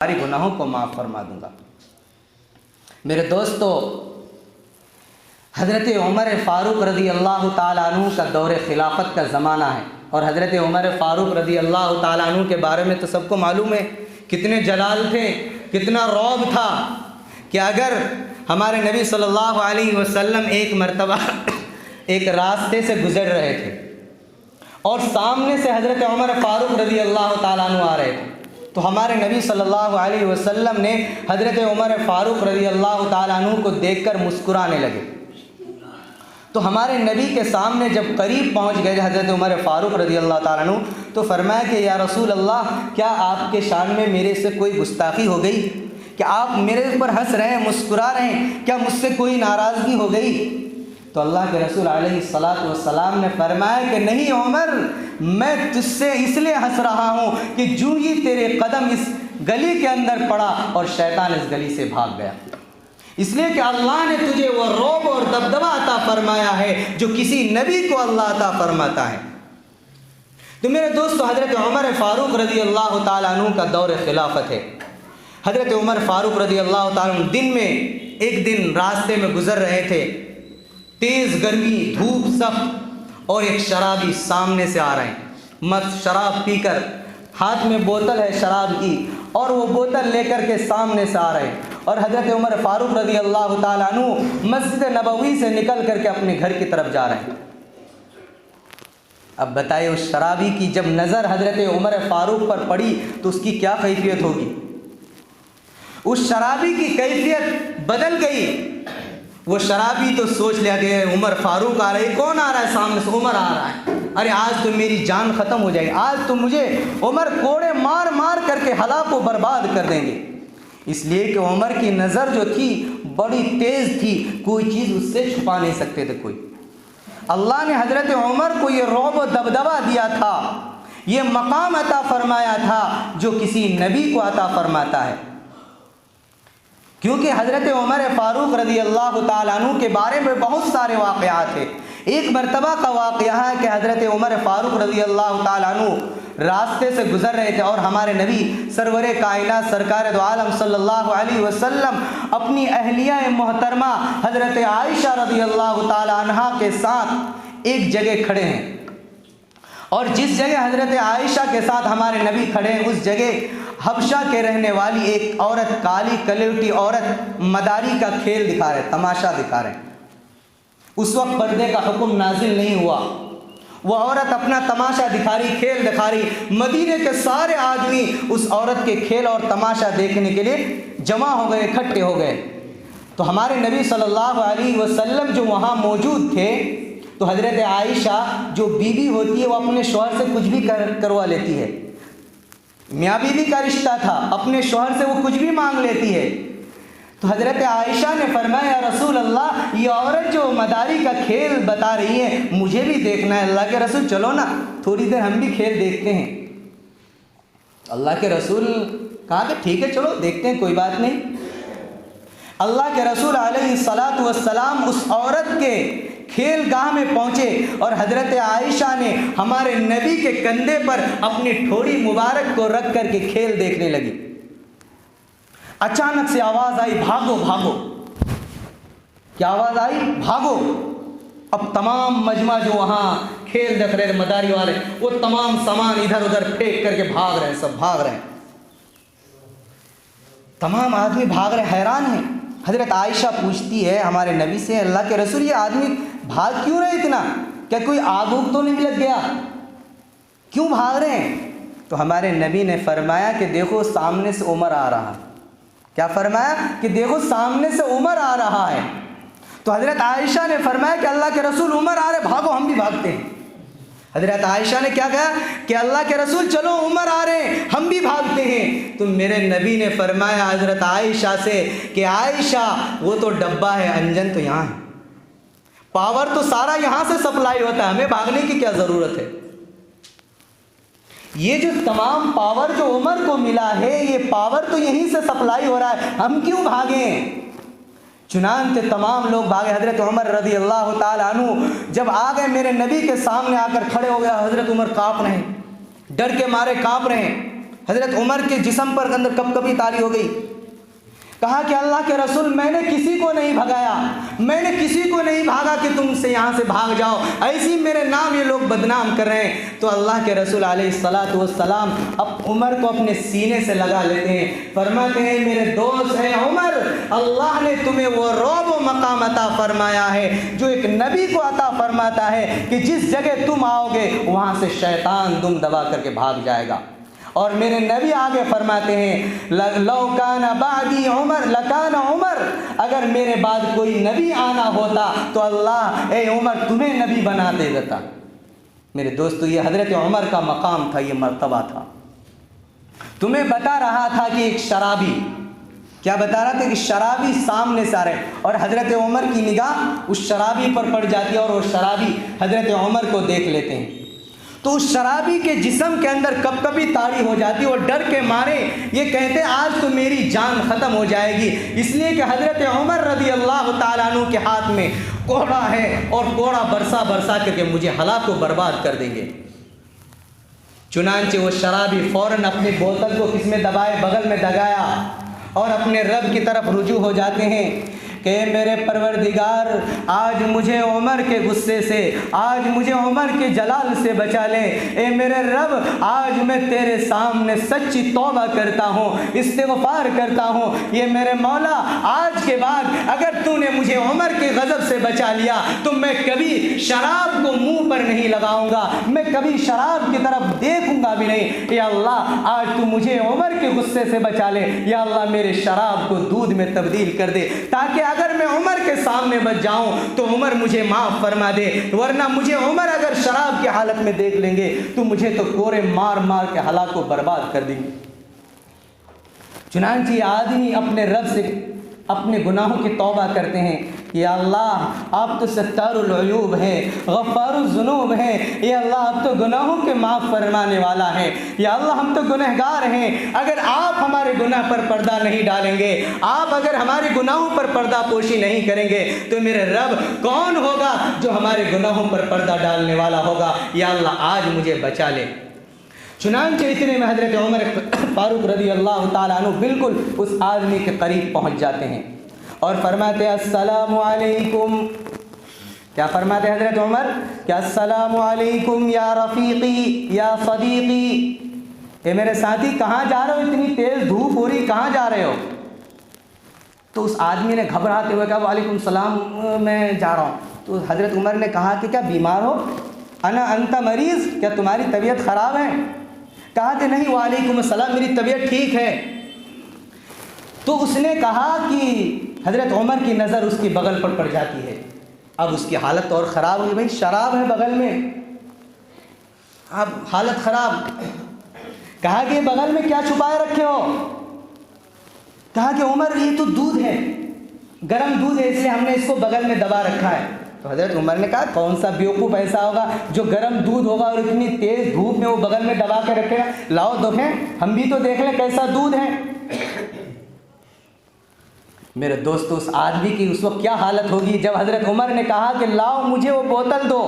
सारी गुनाहों को माफ़ फरमा दूंगा। मेरे दोस्तों, हज़रत उमर फ़ारूक रज़ी अल्लाह ताला अन्हु का दौर खिलाफत का ज़माना है और हज़रत उमर फ़ारूक रज़ी अल्लाह ताला अन्हु के बारे में तो सबको मालूम है कितने जलाल थे, कितना रौब था कि अगर हमारे नबी सल्लल्लाहु अलैहि वसल्लम एक मर्तबा एक रास्ते से गुज़र रहे थे और सामने से हज़रत उमर फ़ारूक रज़ी अल्लाह ताला अन्हु आ रहे थे, तो हमारे नबी सल्लल्लाहु अलैहि वसल्लम ने हज़रत उमर फ़ारूक रज़ी अल्लाह ताला अन्हु को देखकर मुस्कुराने लगे। तो हमारे नबी के सामने जब करीब पहुंच गए हज़रत उमर फ़ारूक रज़ी अल्लाह ताला अन्हु, तो फरमाया कि या रसूल अल्लाह, क्या आपके शान में मेरे से कोई गुस्ताखी हो गई? क्या आप मेरे ऊपर हंस रहे हैं, मुस्कुरा रहे हैं? क्या मुझसे कोई नाराज़गी हो गई? तो अल्लाह के रसूल अलैहिस्सलातु वस्सलाम ने फरमाया कि नहीं उमर, मैं तुझसे इसलिए हंस रहा हूँ कि जो ही तेरे कदम इस गली के अंदर पड़ा और शैतान इस गली से भाग गया, इसलिए कि अल्लाह ने तुझे वो रौब और दबदबा अता फरमाया है जो किसी नबी को अल्लाह अता फरमाता है। तो मेरे दोस्तों, हज़रत उमर फ़ारूक रज़ी अल्लाह ताला अन्हु का दौर खिलाफत है। हज़रत उमर फ़ारूक रज़ी अल्लाह ताला अन्हु दिन में एक दिन रास्ते में गुज़र रहे थे, तेज़ गर्मी, धूप सख्त, और एक शराबी सामने से आ रहे हैं, मस्त शराब पीकर, हाथ में बोतल है शराब की और वो बोतल लेकर के सामने से आ रहे हैं और हज़रत उमर फ़ारूक रज़ी अल्लाह ताला अन्हु मस्जिद नबवी से निकल करके अपने घर की तरफ जा रहे हैं। अब बताइए, उस शराबी की जब नज़र हज़रत उमर फ़ारूक पर पड़ी तो उसकी क्या कैफियत होगी? उस शराबी की कैफियत बदल गई। वो शराबी तो सोच लिया कि उमर फ़ारूक आ रहे, कौन आ रहा है सामने से? उमर आ रहा है, अरे आज तो मेरी जान ख़त्म हो जाएगी, आज तो मुझे उमर कोड़े मार मार करके हलाक को बर्बाद कर देंगे। इसलिए कि उमर की नज़र जो थी बड़ी तेज़ थी, कोई चीज़ उससे छुपा नहीं सकते थे कोई। अल्लाह ने हज़रत उमर को ये रौब दबदबा दिया था, ये मकाम अता फरमाया था जो किसी नबी को अता फरमाता है। क्योंकि हज़रत उमर फ़ारूक रज़ी अल्लाह ताला अन्हु के बारे में बहुत सारे वाक़यात हैं। एक मरतबा का वाक़या है कि हज़रत उमर फ़ारूक रज़ी अल्लाह ताला अन्हु रास्ते से गुज़र रहे थे और हमारे नबी सरवरे कायनात सरकार दो आलम सल्लल्लाहु अलैहि वसल्लम अपनी अहलिया मोहतरमा हज़रत आयशा रज़ी अल्लाह ताला अन्हा के साथ एक जगह खड़े हैं और जिस जगह हज़रत आयशा के साथ हमारे नबी खड़े हैं उस जगह हबशा के रहने वाली एक औरत, काली कलौटी औरत, मदारी का खेल दिखा रहे, तमाशा दिखा रहे। उस वक्त पर्दे का हुक्म नाजिल नहीं हुआ, वो औरत अपना तमाशा दिखा रही, खेल दिखा रही। मदीने के सारे आदमी उस औरत के खेल और तमाशा देखने के लिए जमा हो गए, इकट्ठे हो गए। तो हमारे नबी सल्लल्लाहु अलैहि वसल्लम जो वहाँ मौजूद थे, तो हज़रत आयशा जो बीवी होती है वो अपने शौहर से कुछ भी करवा लेती है। मियाँ बीवी का रिश्ता था, अपने शौहर से वो कुछ भी मांग लेती है। तो हज़रत आयशा ने फरमाया, या रसूल अल्लाह, ये औरत जो मदारी का खेल बता रही है मुझे भी देखना है। अल्लाह के रसूल चलो ना, थोड़ी देर हम भी खेल देखते हैं। अल्लाह के रसूल कहा कि ठीक है चलो देखते हैं, कोई बात नहीं। अल्लाह के रसूल अलैहिस्सलातु वस्सलाम उस औरत के खेल गाह में पहुँचे और हज़रत आयशा ने हमारे नबी के कंधे पर अपनी ठोड़ी मुबारक को रख करके खेल देखने लगी। अचानक से आवाज़ आई, भागो भागो। क्या आवाज़ आई? भागो। अब तमाम मजमा जो वहाँ खेल देख रहे मदारी वाले, वो तमाम सामान इधर उधर फेंक करके भाग रहे हैं, सब भाग रहे हैं, तमाम आदमी भाग रहे, हैरान हैं। हज़रत आयशा पूछती है हमारे नबी से, अल्लाह के रसूल, ये आदमी भाग क्यों रहे इतना? क्या कोई आग उग तो नहीं लग गया? क्यों भाग रहे हैं? तो हमारे नबी ने फरमाया कि देखो सामने से उमर आ रहा है। क्या फरमाया? कि देखो सामने से उमर आ रहा है। तो हज़रत आयशा ने फरमाया कि अल्लाह के रसूल उमर आ रहे, भागो हम भी भागते हैं। हज़रत आयशा ने क्या कहा कि अल्लाह के रसूल चलो उमर आ रहे हैं, हम भी भागते हैं। तो मेरे नबी ने फरमाया हज़रत आयशा से कि आयशा वो तो डब्बा है, अंजन तो यहाँ है, पावर तो सारा यहाँ से सप्लाई होता है, हमें भागने की क्या ज़रूरत है? ये जो तमाम पावर जो उमर को मिला है, ये पावर तो यहीं से सप्लाई हो रहा है, हम क्यों भागें? चुनांचे तमाम लोग भागे। हज़रत उमर रज़ी अल्लाह ताला अन्हु जब आ गए, मेरे नबी के सामने आकर खड़े हो गया। हज़रत उमर काँप रहे हैं, डर के मारे काँप रहे हैं। हज़रत उमर के जिस्म पर अंदर कपकपी तारी हो गई। कहा कि अल्लाह के रसूल, मैंने किसी को नहीं भगाया, मैंने किसी को नहीं भागा कि तुमसे यहाँ से भाग जाओ, ऐसी मेरे नाम ये लोग बदनाम कर रहे हैं। तो अल्लाह के रसूल अलैहिस्सलातु वस्सलाम अब उमर को अपने सीने से लगा लेते हैं, फरमाते हैं मेरे दोस्त हैं उमर, अल्लाह ने तुम्हें वो रौब व मकाम अता फरमाया है जो एक नबी को अता फरमाता है कि जिस जगह तुम आओगे वहाँ से शैतान दुम दबा करके भाग जाएगा। और मेरे नबी आगे फरमाते हैं लौकाना बादी उमर लकाना उमर, अगर मेरे बाद कोई नबी आना होता तो अल्लाह ए उमर तुम्हें नबी बना दे देता। मेरे दोस्तों, ये हज़रत उमर का मकाम था, ये मर्तबा था। तुम्हें बता रहा था कि एक शराबी, क्या बता रहा था कि शराबी सामने से आ रहे, और हज़रत उमर की निगाह उस शराबी पर पड़ जाती है और वो शराबी हज़रत उमर को देख लेते हैं। तो उस शराबी के जिस्म के अंदर कपकपी ताड़ी हो जाती है, और डर के मारे ये कहते आज तो मेरी जान ख़त्म हो जाएगी, इसलिए कि हज़रत उमर रज़ी अल्लाह ताला अन्हु के हाथ में कोड़ा है और कोड़ा बरसा बरसा करके मुझे हलाक को बर्बाद कर देंगे। चुनांचे वो शराबी फ़ौरन अपनी बोतल को किसमें दबाए, बगल में दगाया और अपने रब की तरफ रुजू हो जाते हैं कि मेरे परवरदिगार, आज मुझे उमर के गुस्से से, आज मुझे उमर के जलाल से बचा ले। ए मेरे रब, आज मैं तेरे सामने सच्ची तौबा करता हूँ, इस्तिग़फ़ार करता हूँ। ये मेरे मौला, आज के बाद अगर तूने मुझे उमर के गज़ब से बचा लिया तो मैं कभी शराब को मुंह पर नहीं लगाऊंगा, मैं कभी शराब की तरफ देखूंगा भी नहीं। या अल्लाह, आज तू मुझे उमर के गुस्से से बचा ले। या अल्लाह, मेरे शराब को दूध में तब्दील कर दे, ताकि अगर मैं उमर के सामने बच जाऊं तो उमर मुझे माफ़ फरमा दे, वरना मुझे उमर अगर शराब की हालत में देख लेंगे तो मुझे तो कोरे मार मार के हलाक को बर्बाद कर देंगे। चुनांचे आदमी अपने रब से अपने गुनाहों की तौबा करते हैं, या अल्लाह आप तो सत्तारुल अयूब हैं, गफ़ारुज़ ज़ुनूब हैं। या अल्लाह आप तो गुनाहों के माफ़ फरमाने वाला है। या अल्लाह हम तो गुनहगार हैं, अगर आप हमारे गुनाह पर पर्दा नहीं डालेंगे, आप अगर हमारे गुनाहों पर पर्दा पोशी नहीं करेंगे तो मेरे रब कौन होगा जो हमारे गुनाहों पर पर्दा डालने वाला होगा। या अल्लाह आज मुझे बचा ले। चुनांचे इतने में हज़रत उमर फारूक रज़ी अल्लाह ताला अन्हु बिल्कुल उस आदमी के करीब पहुंच जाते हैं और फरमाते हैं अस्सलामु अलैकुम। क्या फरमाते हज़रत उमर? क्या अस्सलामु अलैकुम या रफ़ीक़ी या सदीक़ी, ये मेरे साथी कहाँ जा रहे हो, इतनी तेज़ धूप हो रही, कहाँ जा रहे हो? तो उस आदमी ने घबराते हुए कहा वालेकुम सलाम, मैं जा रहा हूँ। तो हज़रत उमर ने कहा कि क्या बीमार हो? अना अंता मरीज़, क्या तुम्हारी तबीयत ख़राब है? कहा कि नहीं वालेकुम सलाम, मेरी तबीयत ठीक है। तो उसने कहा कि हज़रत उमर की नज़र उसकी बगल पर पड़ जाती है। अब उसकी हालत और ख़राब हुई, भाई शराब है बगल में, अब हालत ख़राब। कहा कि बगल में क्या छुपाए रखे हो? कहा कि उमर ये तो दूध है, गर्म दूध है, इसलिए हमने इसको बगल में दबा रखा है। तो हज़रत उमर ने कहा कौन सा बेवकूफ़ ऐसा होगा जो गर्म दूध होगा और इतनी तेज़ धूप में वो बगल में दबा के रखेगा, लाओ देखें, हम भी तो देख लें कैसा दूध है। मेरे दोस्तों, उस आदमी की उस वक्त क्या हालत होगी जब हज़रत उमर ने कहा कि लाओ मुझे वो बोतल दो।